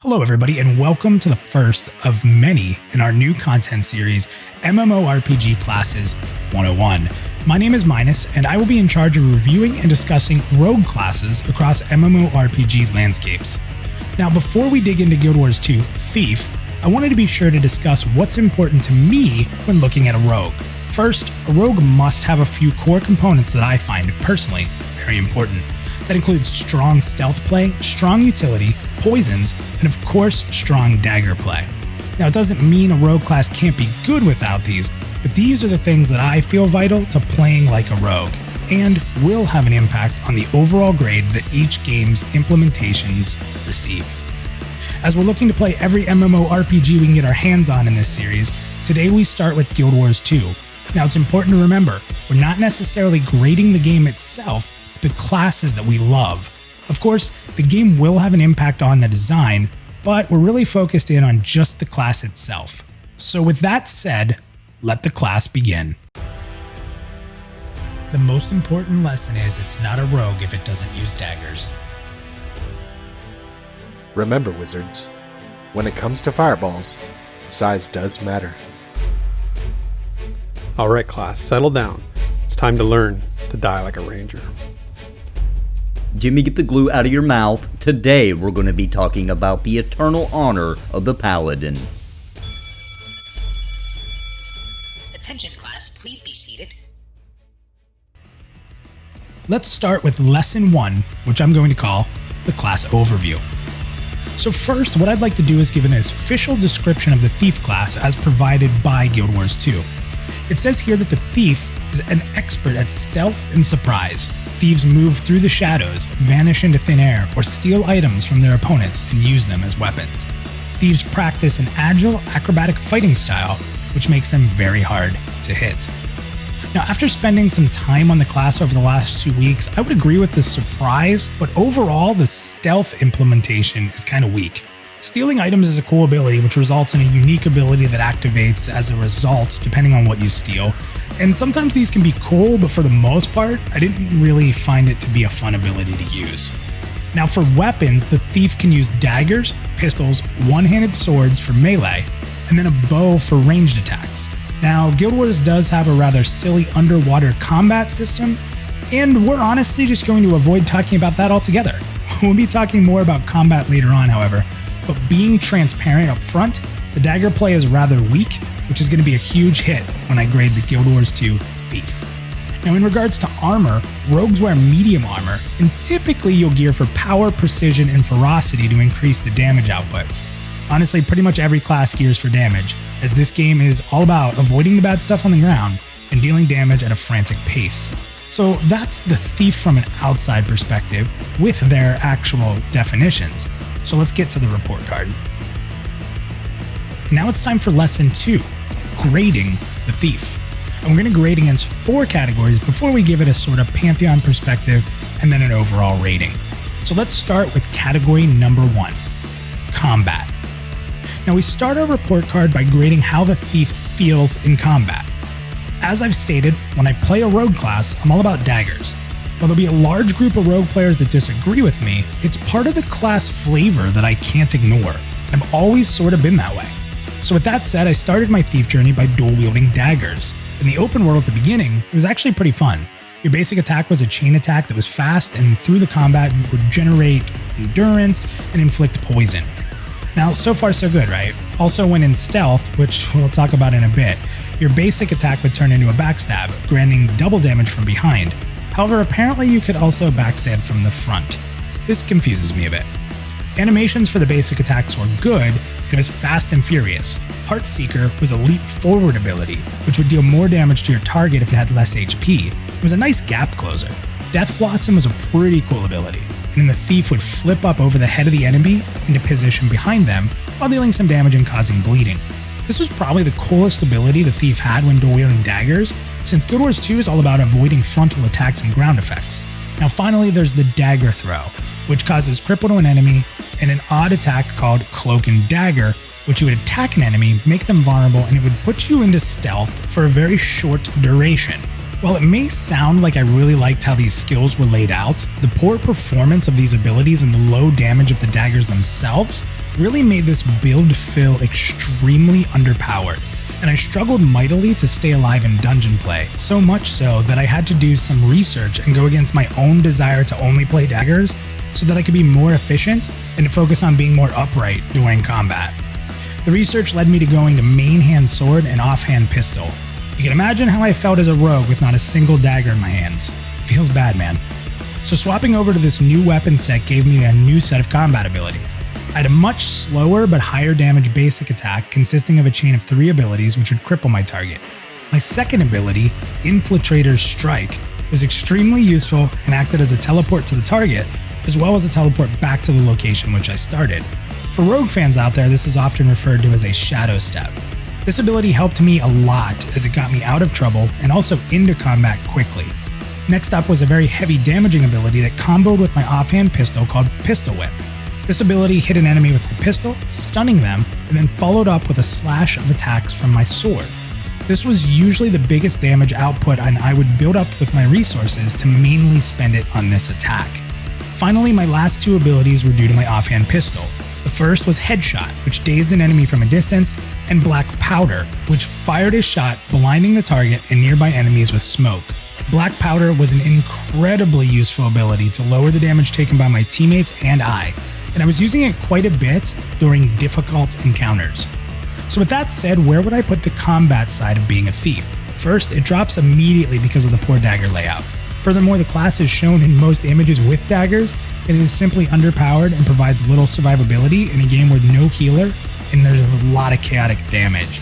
Hello everybody and welcome to the first of many in our new content series, MMORPG Classes 101. My name is Minus and I will be in charge of reviewing and discussing rogue classes across MMORPG landscapes. Now before we dig into Guild Wars 2 Thief, I wanted to be sure to discuss what's important to me when looking at a rogue. First, a rogue must have a few core components that I find personally very important. That includes strong stealth play, strong utility, poisons, and of course, strong dagger play. Now, it doesn't mean a rogue class can't be good without these, but these are the things that I feel vital to playing like a rogue, and will have an impact on the overall grade that each game's implementations receive. As we're looking to play every MMORPG we can get our hands on in this series, today we start with Guild Wars 2. Now, it's important to remember, we're not necessarily grading the game itself, the classes that we love. Of course, the game will have an impact on the design, but we're really focused in on just the class itself. So with that said, let the class begin. The most important lesson is it's not a rogue if it doesn't use daggers. Remember, wizards, when it comes to fireballs, size does matter. Alright class, settle down. It's time to learn to die like a ranger. Jimmy, get the glue out of your mouth. Today we're going to be talking about the eternal honor of the Paladin. Attention class, please be seated. Let's start with Lesson 1, which I'm going to call the class overview. So first, what I'd like to do is give an official description of the Thief class as provided by Guild Wars 2. It says here that the Thief is an expert at stealth and surprise. Thieves move through the shadows, vanish into thin air, or steal items from their opponents and use them as weapons. Thieves practice an agile, acrobatic fighting style, which makes them very hard to hit. Now, after spending some time on the class over the last 2 weeks, I would agree with the surprise, but overall, the stealth implementation is kind of weak. Stealing items is a cool ability, which results in a unique ability that activates as a result, depending on what you steal. And sometimes these can be cool, but for the most part, I didn't really find it to be a fun ability to use. Now for weapons, the Thief can use daggers, pistols, one-handed swords for melee, and then a bow for ranged attacks. Now, Guild Wars does have a rather silly underwater combat system, and we're honestly just going to avoid talking about that altogether. We'll be talking more about combat later on, however, but being transparent up front, the dagger play is rather weak, which is going to be a huge hit when I grade the Guild Wars 2 Thief. Now in regards to armor, rogues wear medium armor, and typically you'll gear for power, precision, and ferocity to increase the damage output. Honestly, pretty much every class gears for damage, as this game is all about avoiding the bad stuff on the ground and dealing damage at a frantic pace. So that's the Thief from an outside perspective with their actual definitions. So let's get to the report card. Now it's time for Lesson 2, grading the Thief. And we're going to grade against 4 categories before we give it a sort of Pantheon perspective and then an overall rating. So let's start with category number 1, combat. Now we start our report card by grading how the Thief feels in combat. As I've stated, when I play a rogue class, I'm all about daggers. While there'll be a large group of rogue players that disagree with me, it's part of the class flavor that I can't ignore. I've always sort of been that way. So with that said, I started my Thief journey by dual-wielding daggers. In the open world at the beginning, it was actually pretty fun. Your basic attack was a chain attack that was fast and through the combat would generate endurance and inflict poison. Now, so far so good, right? Also, when in stealth, which we'll talk about in a bit, your basic attack would turn into a backstab, granting double damage from behind. However, apparently you could also backstab from the front. This confuses me a bit. Animations for the basic attacks were good, and it was fast and furious. Heartseeker was a leap forward ability, which would deal more damage to your target if it had less HP. It was a nice gap closer. Death Blossom was a pretty cool ability, and then the Thief would flip up over the head of the enemy into position behind them while dealing some damage and causing bleeding. This was probably the coolest ability the Thief had when dual-wielding daggers, since Guild Wars 2 is all about avoiding frontal attacks and ground effects. Now finally there's the Dagger Throw, which causes cripple to an enemy, and an odd attack called Cloak and Dagger, which you would attack an enemy, make them vulnerable, and it would put you into stealth for a very short duration. While it may sound like I really liked how these skills were laid out, the poor performance of these abilities and the low damage of the daggers themselves really made this build feel extremely underpowered, and I struggled mightily to stay alive in dungeon play, so much so that I had to do some research and go against my own desire to only play daggers so that I could be more efficient and to focus on being more upright during combat. The research led me to going to main hand sword and offhand pistol. You can imagine how I felt as a rogue with not a single dagger in my hands. Feels bad, man. So swapping over to this new weapon set gave me a new set of combat abilities. I had a much slower but higher damage basic attack consisting of a chain of 3 abilities which would cripple my target. My second ability, Infiltrator's Strike, was extremely useful and acted as a teleport to the target, as well as a teleport back to the location which I started. For rogue fans out there, this is often referred to as a shadow step. This ability helped me a lot as it got me out of trouble and also into combat quickly. Next up was a very heavy damaging ability that comboed with my offhand pistol called Pistol Whip. This ability hit an enemy with my pistol, stunning them, and then followed up with a slash of attacks from my sword. This was usually the biggest damage output, and I would build up with my resources to mainly spend it on this attack. Finally, my last 2 abilities were due to my offhand pistol. The first was Headshot, which dazed an enemy from a distance, and Black Powder, which fired a shot blinding the target and nearby enemies with smoke. Black Powder was an incredibly useful ability to lower the damage taken by my teammates and I was using it quite a bit during difficult encounters. So with that said, where would I put the combat side of being a thief? First, it drops immediately because of the poor dagger layout. Furthermore, the class is shown in most images with daggers, and it is simply underpowered and provides little survivability in a game with no healer and there's a lot of chaotic damage.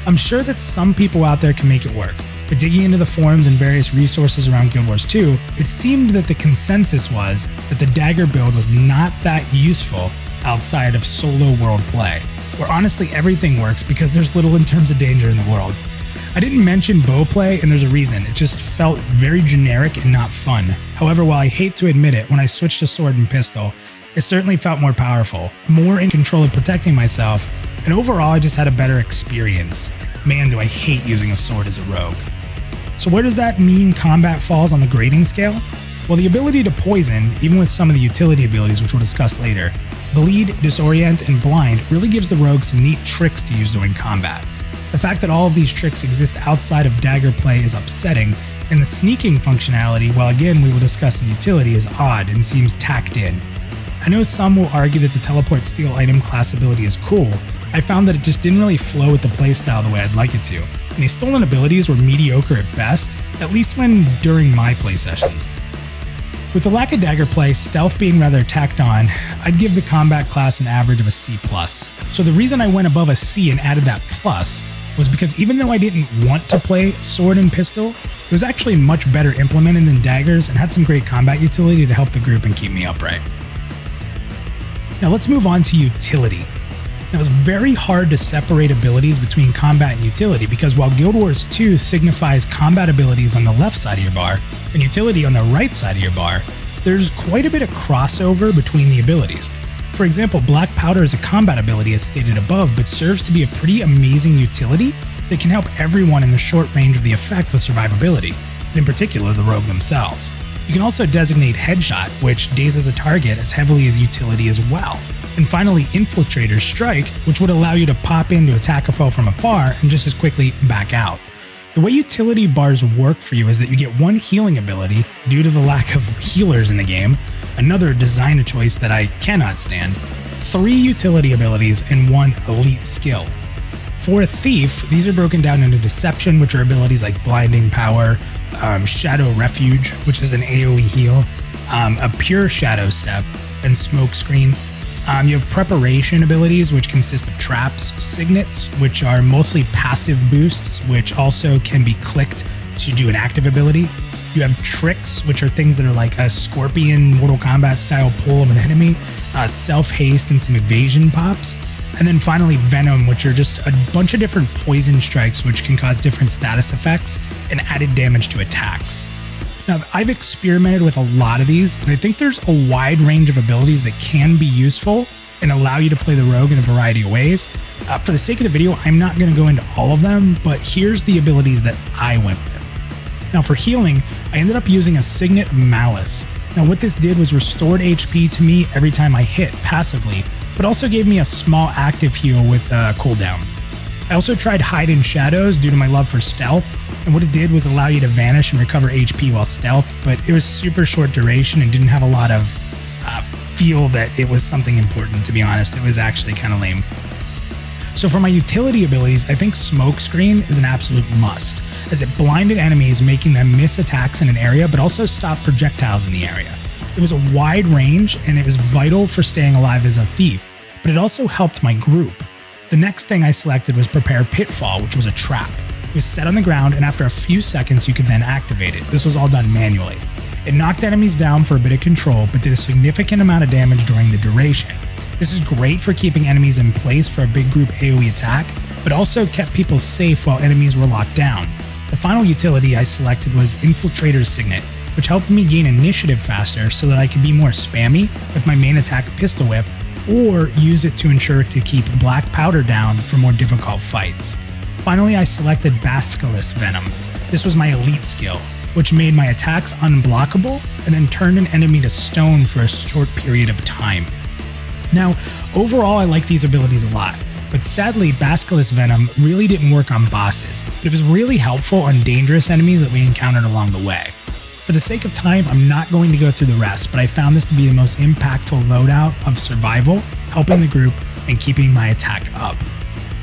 I'm sure that some people out there can make it work, but digging into the forums and various resources around Guild Wars 2, it seemed that the consensus was that the dagger build was not that useful outside of solo world play, where honestly everything works because there's little in terms of danger in the world. I didn't mention bow play, and there's a reason. It just felt very generic and not fun. However, while I hate to admit it, when I switched to sword and pistol, it certainly felt more powerful, more in control of protecting myself, and overall I just had a better experience. Man, do I hate using a sword as a rogue. So where does that mean combat falls on the grading scale? Well, the ability to poison, even with some of the utility abilities which we'll discuss later, bleed, disorient, and blind really gives the rogue some neat tricks to use during combat. The fact that all of these tricks exist outside of dagger play is upsetting, and the sneaking functionality, while again we will discuss in utility, is odd and seems tacked in. I know some will argue that the teleport steal item class ability is cool. I found that it just didn't really flow with the playstyle the way I'd like it to, and these stolen abilities were mediocre at best, at least when during my play sessions. With the lack of dagger play, stealth being rather tacked on, I'd give the combat class an average of a C+. So the reason I went above a C and added that plus was because even though I didn't want to play sword and pistol, it was actually much better implemented than daggers and had some great combat utility to help the group and keep me upright. Now let's move on to utility. Now it's very hard to separate abilities between combat and utility because while Guild Wars 2 signifies combat abilities on the left side of your bar and utility on the right side of your bar, there's quite a bit of crossover between the abilities. For example, Black Powder is a combat ability as stated above, but serves to be a pretty amazing utility that can help everyone in the short range of the effect with survivability, and in particular the rogue themselves. You can also designate Headshot, which dazes a target as heavily as utility as well. And finally, Infiltrator's Strike, which would allow you to pop in to attack a foe from afar and just as quickly back out. The way utility bars work for you is that you get one healing ability due to the lack of healers in the game, another design choice that I cannot stand, 3 utility abilities, and 1 elite skill. For a thief, these are broken down into Deception, which are abilities like Blinding Power, Shadow Refuge, which is an AoE heal, a Pure Shadow Step, and Smoke Screen. You have Preparation abilities, which consist of Traps, Signets, which are mostly passive boosts, which also can be clicked to do an active ability. You have Tricks, which are things that are like a Scorpion Mortal Kombat style pull of an enemy, Self-Haste, and some evasion pops. And then finally Venom, which are just a bunch of different poison strikes which can cause different status effects and added damage to attacks. Now, I've experimented with a lot of these, and I think there's a wide range of abilities that can be useful and allow you to play the rogue in a variety of ways. For the sake of the video, I'm not going to go into all of them, but here's the abilities that I went with. Now for healing, I ended up using a Signet of Malice. Now what this did was restored HP to me every time I hit passively, but also gave me a small active heal with cooldown. I also tried Hide in Shadows due to my love for stealth, and what it did was allow you to vanish and recover HP while stealth, but it was super short duration and didn't have a lot of feel that it was something important, to be honest. It was actually kind of lame. So for my utility abilities, I think Smokescreen is an absolute must, as it blinded enemies, making them miss attacks in an area, but also stop projectiles in the area. It was a wide range, and it was vital for staying alive as a thief, but it also helped my group. The next thing I selected was Prepare Pitfall, which was a trap. It was set on the ground, and after a few seconds you could then activate it. This was all done manually. It knocked enemies down for a bit of control, but did a significant amount of damage during the duration. This is great for keeping enemies in place for a big group AoE attack, but also kept people safe while enemies were locked down. The final utility I selected was Infiltrator's Signet, which helped me gain initiative faster so that I could be more spammy with my main attack Pistol Whip, or use it to ensure to keep black powder down for more difficult fights. Finally, I selected Basilisk Venom. This was my elite skill, which made my attacks unblockable and then turned an enemy to stone for a short period of time. Now, overall I like these abilities a lot, but sadly Basilisk Venom really didn't work on bosses, but it was really helpful on dangerous enemies that we encountered along the way. For the sake of time, I'm not going to go through the rest, but I found this to be the most impactful loadout of survival, helping the group, and keeping my attack up.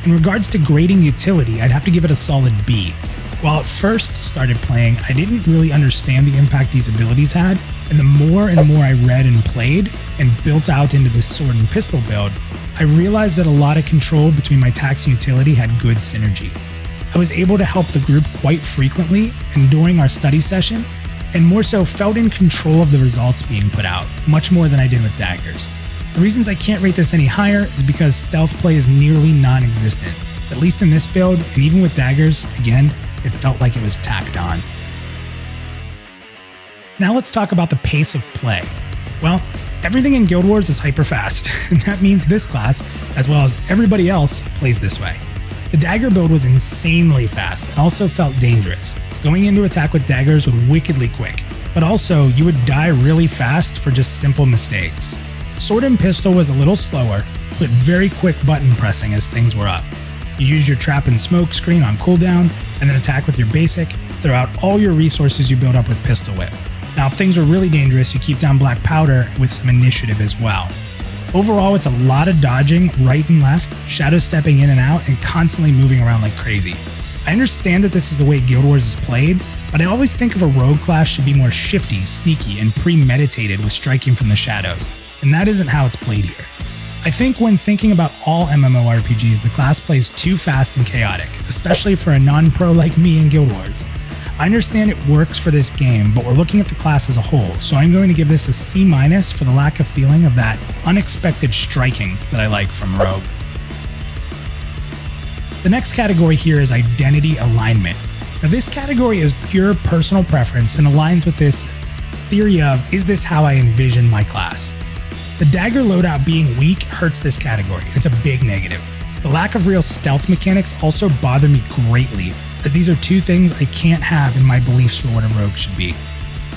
In regards to grading utility, I'd have to give it a solid B. While at first started playing, I didn't really understand the impact these abilities had, and the more and more I read and played, and built out into this sword and pistol build, I realized that a lot of control between my attacks and utility had good synergy. I was able to help the group quite frequently and during our study session, and more so felt in control of the results being put out, much more than I did with daggers. The reasons I can't rate this any higher is because stealth play is nearly non-existent, at least in this build, and even with daggers, again, it felt like it was tacked on. Now let's talk about the pace of play. Well, everything in Guild Wars is hyper fast, and that means this class, as well as everybody else, plays this way. The dagger build was insanely fast and also felt dangerous. Going into attack with daggers was wickedly quick, but also you would die really fast for just simple mistakes. Sword and pistol was a little slower, but very quick button pressing as things were up. You use your trap and smoke screen on cooldown, and then attack with your basic, throw out all your resources you build up with Pistol Whip. Now if things are really dangerous, you keep down black powder with some initiative as well. Overall, it's a lot of dodging right and left, shadow stepping in and out, and constantly moving around like crazy. I understand that this is the way Guild Wars is played, but I always think of a rogue class should be more shifty, sneaky, and premeditated with striking from the shadows, and that isn't how it's played here. I think when thinking about all MMORPGs, the class plays too fast and chaotic, especially for a non-pro like me in Guild Wars. I understand it works for this game, but we're looking at the class as a whole, so I'm going to give this a C- for the lack of feeling of that unexpected striking that I like from Rogue. The next category here is Identity Alignment. Now this category is pure personal preference and aligns with this theory of, is this how I envision my class? The dagger loadout being weak hurts this category. It's a big negative. The lack of real stealth mechanics also bother me greatly, as these are two things I can't have in my beliefs for what a rogue should be.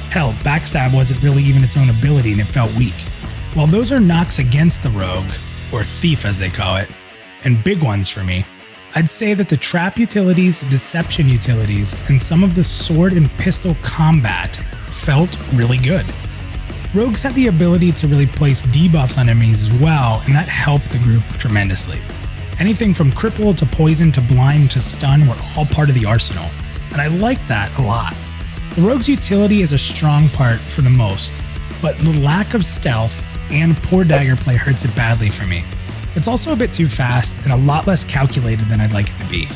Hell, backstab wasn't really even its own ability and it felt weak. While those are knocks against the rogue, or thief as they call it, and big ones for me, I'd say that the trap utilities, deception utilities, and some of the sword and pistol combat felt really good. Rogues had the ability to really place debuffs on enemies as well, and that helped the group tremendously. Anything from cripple to poison to blind to stun were all part of the arsenal, and I like that a lot. The rogue's utility is a strong part for the most, but the lack of stealth and poor dagger play hurts it badly for me. It's also a bit too fast and a lot less calculated than I'd like it to be.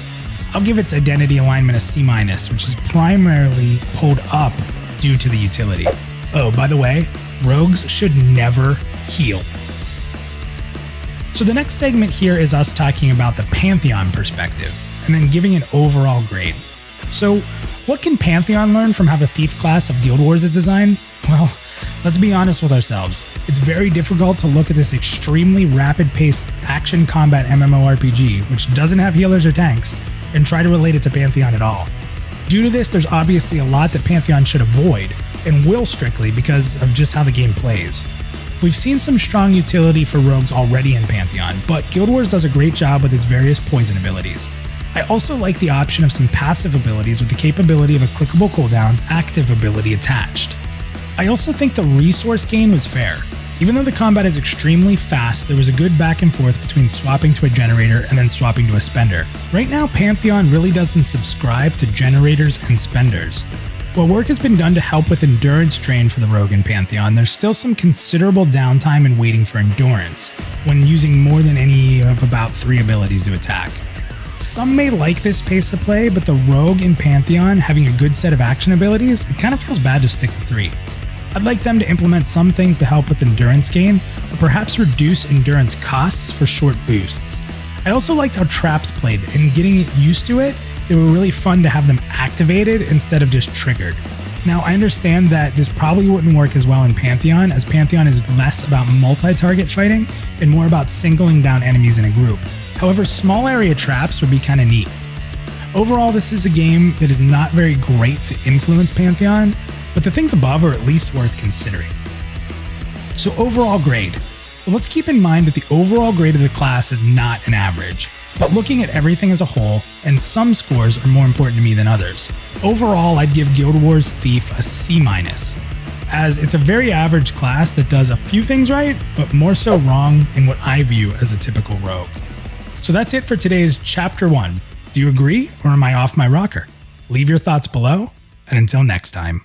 I'll give its identity alignment a C-, which is primarily pulled up due to the utility. Oh, by the way, rogues should never heal. So the next segment here is us talking about the Pantheon perspective, and then giving an overall grade. So what can Pantheon learn from how the Thief class of Guild Wars is designed? Well, let's be honest with ourselves. It's very difficult to look at this extremely rapid-paced action combat MMORPG, which doesn't have healers or tanks, and try to relate it to Pantheon at all. Due to this, there's obviously a lot that Pantheon should avoid, and will strictly because of just how the game plays. We've seen some strong utility for rogues already in Pantheon, but Guild Wars does a great job with its various poison abilities. I also like the option of some passive abilities with the capability of a clickable cooldown, active ability attached. I also think the resource gain was fair. Even though the combat is extremely fast, there was a good back and forth between swapping to a generator and then swapping to a spender. Right now, Pantheon really doesn't subscribe to generators and spenders. While work has been done to help with endurance drain for the rogue in Pantheon, there's still some considerable downtime in waiting for endurance, when using more than any of about 3 abilities to attack. Some may like this pace of play, but the rogue in Pantheon having a good set of action abilities, it kind of feels bad to stick to 3. I'd like them to implement some things to help with endurance gain, or perhaps reduce endurance costs for short boosts. I also liked how traps played, and getting used to it, they were really fun to have them activated instead of just triggered. Now, I understand that this probably wouldn't work as well in Pantheon, as Pantheon is less about multi-target fighting and more about singling down enemies in a group. However, small area traps would be kind of neat. Overall, this is a game that is not very great to influence Pantheon, but the things above are at least worth considering. So overall grade. Well, let's keep in mind that the overall grade of the class is not an average, but looking at everything as a whole, and some scores are more important to me than others. Overall, I'd give Guild Wars Thief a C-, as it's a very average class that does a few things right, but more so wrong in what I view as a typical rogue. So that's it for today's Chapter 1. Do you agree, or am I off my rocker? Leave your thoughts below, and until next time.